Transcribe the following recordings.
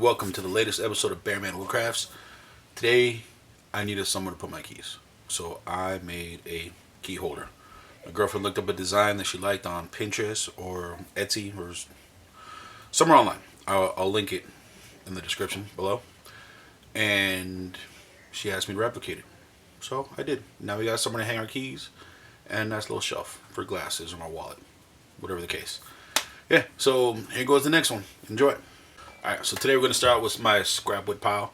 welcome to the latest episode of Bearman Woodcrafts. Today, I needed somewhere to put my keys, so I made a key holder. My girlfriend looked up a design that she liked on Pinterest or Etsy or somewhere online. I'll link it in the description below. And she asked me to replicate it, so I did. Now we got somewhere to hang our keys and a nice little shelf for glasses or my wallet, whatever the case. Yeah, so here goes the next one. Enjoy. Alright, so today we're going to start with my scrap wood pile.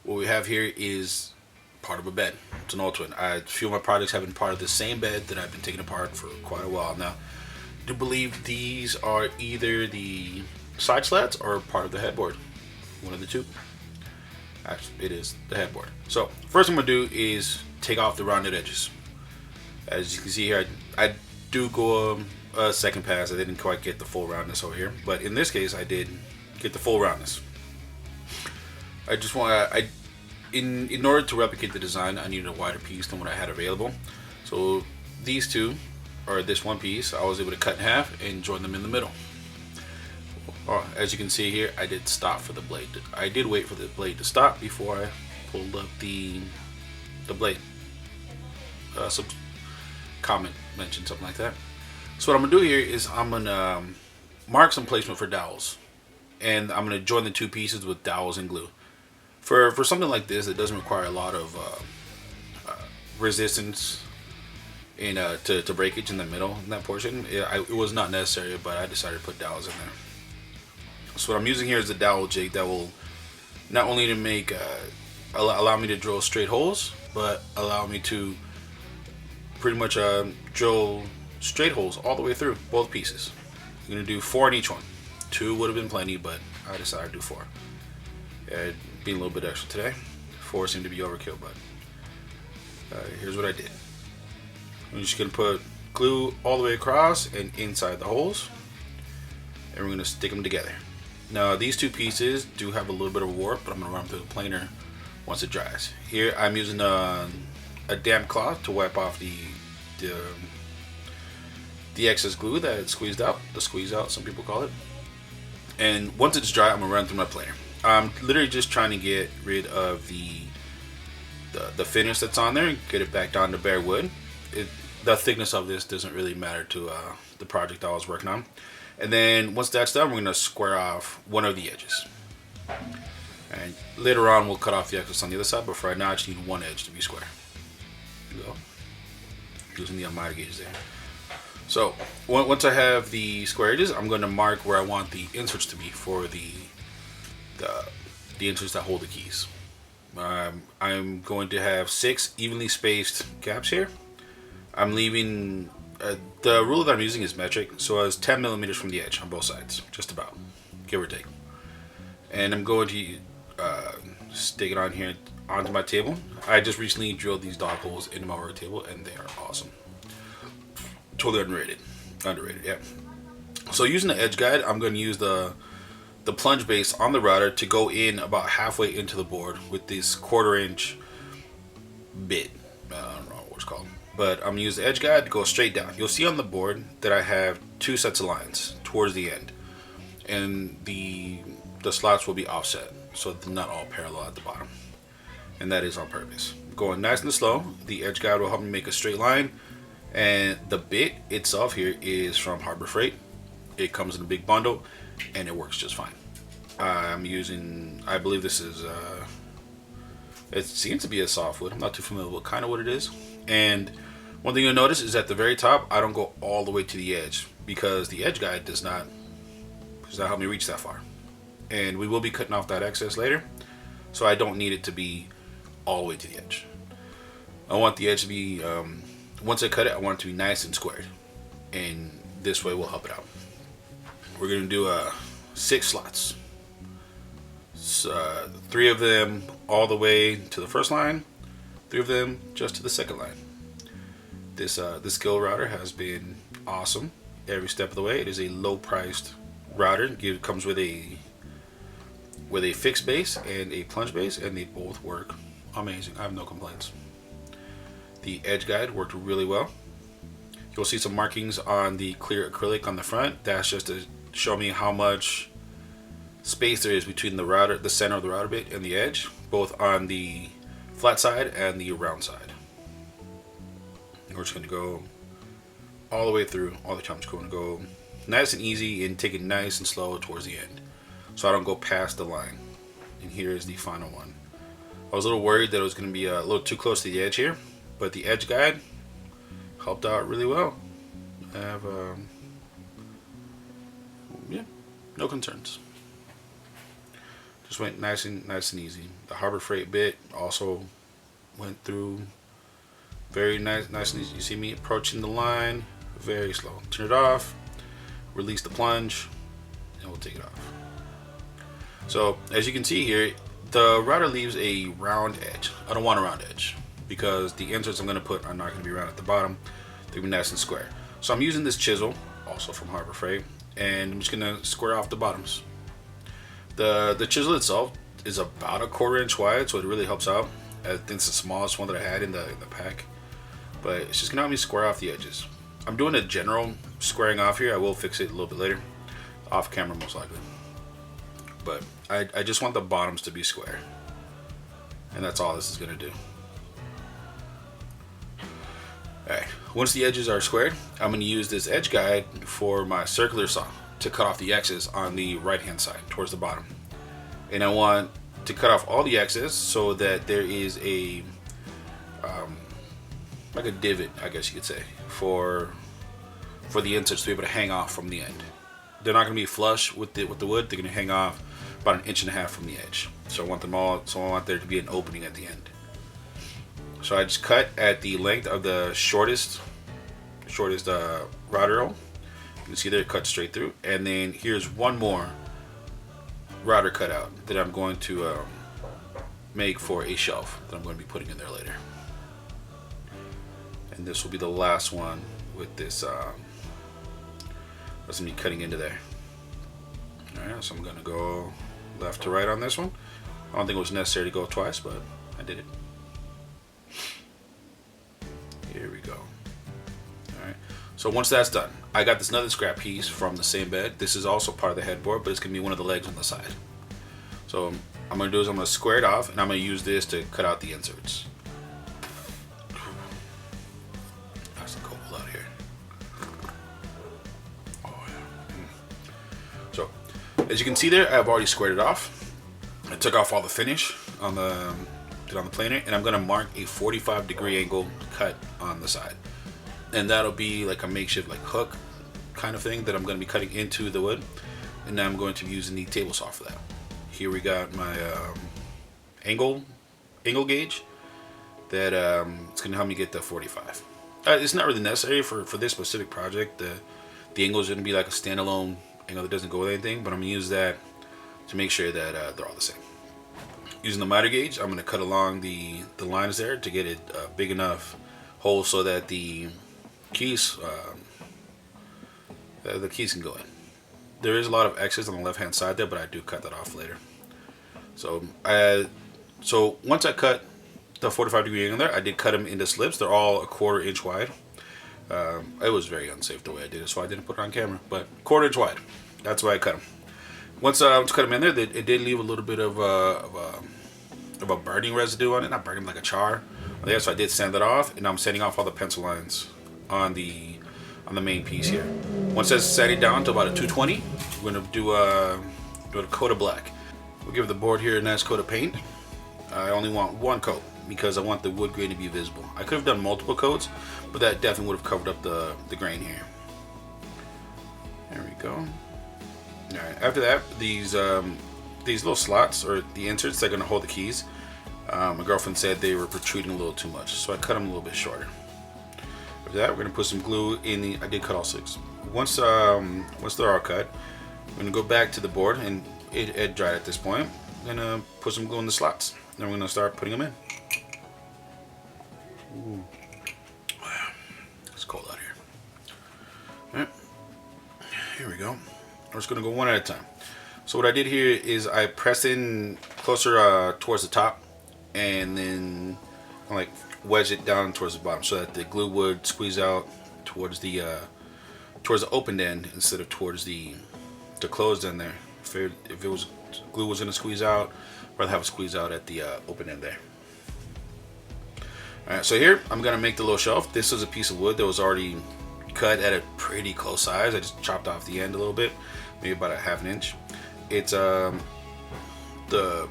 What we have here is part of a bed. It's an all-twin. A few of my projects have been part of the same bed that I've been taking apart for quite a while now. I do believe these are either the side slats or part of the headboard. One of the two. Actually, it is the headboard. So, first thing I'm going to do is take off the rounded edges. As you can see here, I do go a second pass. I didn't quite get the full roundness over here. But in this case, I did get the full roundness. I just want in order to replicate the design, I needed a wider piece than what I had available. So these two, or this one piece, I was able to cut in half and join them in the middle. As you can see here, I did stop for the blade. I did wait for the blade to stop before I pulled up the blade. Some comment mentioned something like that. So what I'm gonna do here is I'm gonna mark some placement for dowels. And I'm going to join the two pieces with dowels and glue. For something like this, it doesn't require a lot of resistance to breakage in the middle in that portion. It was not necessary, but I decided to put dowels in there. So what I'm using here is a dowel jig that will not only to make allow me to drill straight holes, but allow me to pretty much drill straight holes all the way through both pieces. I'm going to do 4 in each one. 2 would have been plenty, but I decided to do 4. Being a little bit extra today. 4 seemed to be overkill, but here's what I did. I'm just going to put glue all the way across and inside the holes, and we're going to stick them together. Now these two pieces do have a little bit of warp, but I'm going to run them through the planer once it dries. Here I'm using a damp cloth to wipe off the excess glue that it squeezed out, the squeeze out some people call it. And once it's dry, I'm gonna run through my planer. I'm literally just trying to get rid of the finish that's on there and get it back down to bare wood. The thickness of this doesn't really matter to the project I was working on. And then once that's done, we're gonna square off one of the edges. And later on, we'll cut off the excess on the other side. But for right now, I just need one edge to be square. There you go. Using the Handmade gauge there. So once I have the square edges, I'm going to mark where I want the inserts to be for the inserts that hold the keys. I'm going to have 6 evenly spaced gaps here. I'm leaving the rule that I'm using is metric, so I was 10 millimeters from the edge on both sides, just about, give or take. And I'm going to stick it on here onto my table. I just recently drilled these dog holes into my work table, and they are awesome. Totally underrated, yeah. So using the edge guide, I'm going to use the plunge base on the router to go in about halfway into the board with this 1/4 inch bit. I don't know what it's called, but I'm going to use the edge guide to go straight down. You'll see on the board that I have 2 sets of lines towards the end, and the slots will be offset, so they're not all parallel at the bottom, and that is on purpose. Going nice and slow, the edge guide will help me make a straight line. And the bit itself here is from Harbor Freight. It comes in a big bundle and it works just fine. I'm using, I believe this is, it seems to be a softwood. I'm not too familiar with kind of what it is. And one thing you'll notice is at the very top, I don't go all the way to the edge because the edge guide does not help me reach that far. And we will be cutting off that excess later, so I don't need it to be all the way to the edge. I want the edge to be, once I cut it, I want it to be nice and squared, and this way will help it out. We're going to do 6 slots. So, 3 of them all the way to the first line, 3 of them just to the second line. This skill router has been awesome every step of the way. It is a low-priced router. It comes with a fixed base and a plunge base, and they both work amazing. I have no complaints. The edge guide worked really well. You'll see some markings on the clear acrylic on the front. That's just to show me how much space there is between the router, the center of the router bit and the edge, both on the flat side and the round side. And we're just going to go all the way through, all the time. Just going to go nice and easy and take it nice and slow towards the end, so I don't go past the line. And here is the final one. I was a little worried that it was going to be a little too close to the edge here, but the edge guide helped out really well. I have yeah, no concerns. Just went nice and easy. The Harbor Freight bit also went through very nice and easy. You see me approaching the line very slow. Turn it off, release the plunge, and we'll take it off. So as you can see here, the router leaves a round edge. I don't want a round edge because the inserts I'm going to put are not going to be round at the bottom. They're going to be nice and square. So I'm using this chisel, also from Harbor Freight, and I'm just going to square off the bottoms. The chisel itself is about a 1/4 inch wide, so it really helps out. I think it's the smallest one that I had in the pack, but it's just going to help me square off the edges. I'm doing a general squaring off here. I will fix it a little bit later, off camera most likely. But I just want the bottoms to be square, and that's all this is going to do. Alright, once the edges are squared, I'm going to use this edge guide for my circular saw to cut off the X's on the right hand side towards the bottom. And I want to cut off all the X's so that there is a like a divot, I guess you could say, for the inserts to be able to hang off from the end. They're not going to be flush with the wood. They're going to hang off about 1.5 inches from the edge. So I want them all. So I want there to be an opening at the end. So I just cut at the length of the shortest router roll. You can see there it cuts straight through. And then here's one more router cutout that I'm going to make for a shelf that I'm going to be putting in there later. And this will be the last one with this. That's going to be cutting into there. Alright, so I'm going to go left to right on this one. I don't think it was necessary to go twice, but I did it. Here we go. Alright, so once that's done, I got this another scrap piece from the same bed. This is also part of the headboard, but it's going to be one of the legs on the side. So I'm going to do is I'm going to square it off, and I'm going to use this to cut out the inserts. Nice and cold out here. Oh yeah. So as you can see there, I've already squared it off. I took off all the finish on the planer, and I'm going to mark a 45-degree angle cut on the side, and that'll be like a makeshift like hook kind of thing that I'm going to be cutting into the wood, and then I'm going to be using the table saw for that. Here we got my angle gauge that it's going to help me get the 45. It's not really necessary for this specific project. The angle is going to be like a standalone angle that doesn't go with anything, but I'm going to use that to make sure that they're all the same. Using the miter gauge, I'm going to cut along the lines there to get it big enough hole so that the keys can go in. There is a lot of X's on the left hand side there, but I do cut that off later. So once I cut the 45-degree angle there, I did cut them into slips. They're all a 1/4 inch wide. It was very unsafe the way I did it, so I didn't put it on camera, but 1/4 inch wide. That's why I cut them. Once I cut them in there, it did leave a little bit of a burning residue on it. Not burning, like a char. There, so I did sand that off, and I'm sanding off all the pencil lines on the main piece here. Once that's sanded down to about a 220, we're gonna do a coat of black. We'll give the board here a nice coat of paint. I only want one coat because I want the wood grain to be visible. I could have done multiple coats, but that definitely would have covered up the grain here. There we go. All right. After that, these little slots, or the inserts that are going to hold the keys, my girlfriend said they were protruding a little too much, so I cut them a little bit shorter. After that, we're going to put some glue in the. I did cut all 6. Once they're all cut, I'm going to go back to the board, and it had dried at this point. I'm going to put some glue in the slots. Then we're going to start putting them in. Ooh. It's cold out here. All right. Here we go. We're just going to go one at a time. So what I did here is I pressed in closer towards the top, and then like wedge it down towards the bottom so that the glue would squeeze out towards the opened end instead of towards the closed end there. If it was glue was going to squeeze out, rather have it squeeze out at the open end there. Alright, so here I'm going to make the little shelf. This is a piece of wood that was already cut at a pretty close size. I just chopped off the end a little bit, maybe about a ½ inch. It's the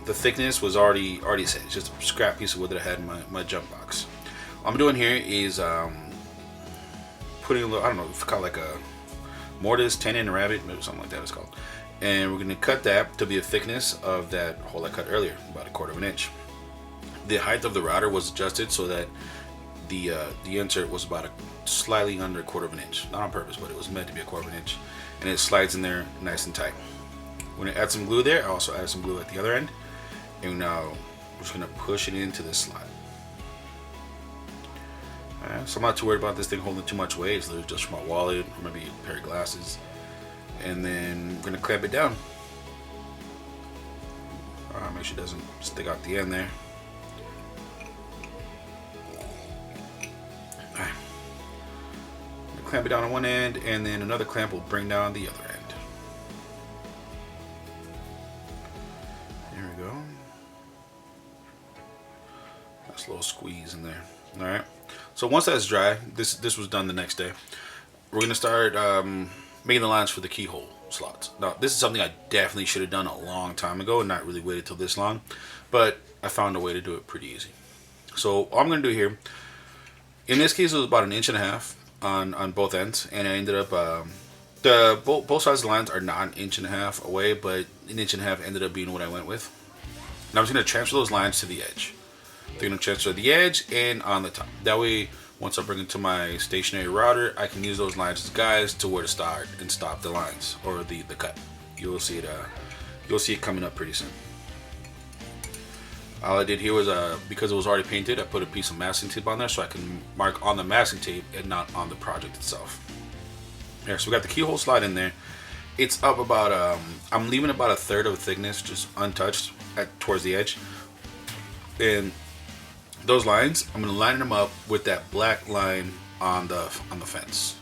thickness was already set. It's just a scrap piece of wood that I had in my jump box. What I'm doing here is putting a little, I don't know if it's called like a mortise, tenon, rabbit, maybe something like that it's called. And we're going to cut that to be the thickness of that hole I cut earlier, about 1/4 inch. The height of the router was adjusted so that the insert was about slightly under 1/4 inch. Not on purpose, but it was meant to be 1/4 inch. And it slides in there nice and tight. We're going to add some glue there. I also added some glue at the other end. And now we're just going to push it into this slot. So I'm not too worried about this thing holding too much weight. It's literally just for my wallet or maybe a pair of glasses. And then we're going to clamp it down. Make sure it doesn't stick out the end there. Alright. Clamp it down on one end, and then another clamp will bring down the other end. There we go. Nice little squeeze in there. Alright. So once that's dry, this was done the next day. We're going to start making the lines for the keyhole slots. Now, this is something I definitely should have done a long time ago and not really waited till this long, but I found a way to do it pretty easy. So all I'm going to do here, in this case, it was about 1.5 inches on both ends, and I ended up both sides of the lines are not 1.5 inches away, but 1.5 inches ended up being what I went with. Now I'm just going to transfer those lines to the edge. They're going to transfer the edge and on the top. That way, once I bring it to my stationary router, I can use those lines as guides to where to start and stop the lines or the cut. You'll see it coming up pretty soon. All I did here was because it was already painted, I put a piece of masking tape on there so I can mark on the masking tape and not on the project itself. Here, so we got the keyhole slot in there. It's up about I'm leaving about 1/3 of the thickness just untouched towards the edge. And those lines, I'm going to line them up with that black line on the fence.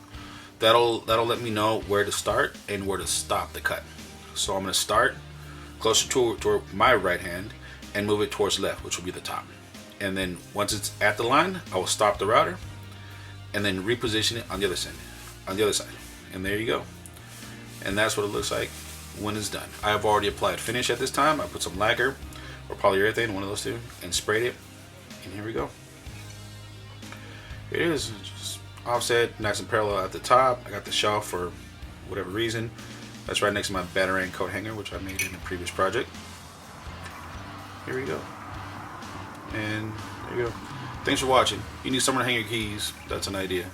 That'll let me know where to start and where to stop the cut. So I'm going to start closer to my right hand and move it towards left, which will be the top. And then once it's at the line, I will stop the router and then reposition it on the other side. And there you go. And that's what it looks like when it's done. I have already applied finish at this time. I put some lacquer or polyurethane, one of those two, and sprayed it. And here we go. Here it is, just offset, nice and parallel at the top. I got the shelf for whatever reason. That's right next to my Batarang coat hanger, which I made in a previous project. Here we go. And there you go. Thanks for watching. You need somewhere to hang your keys. That's an idea.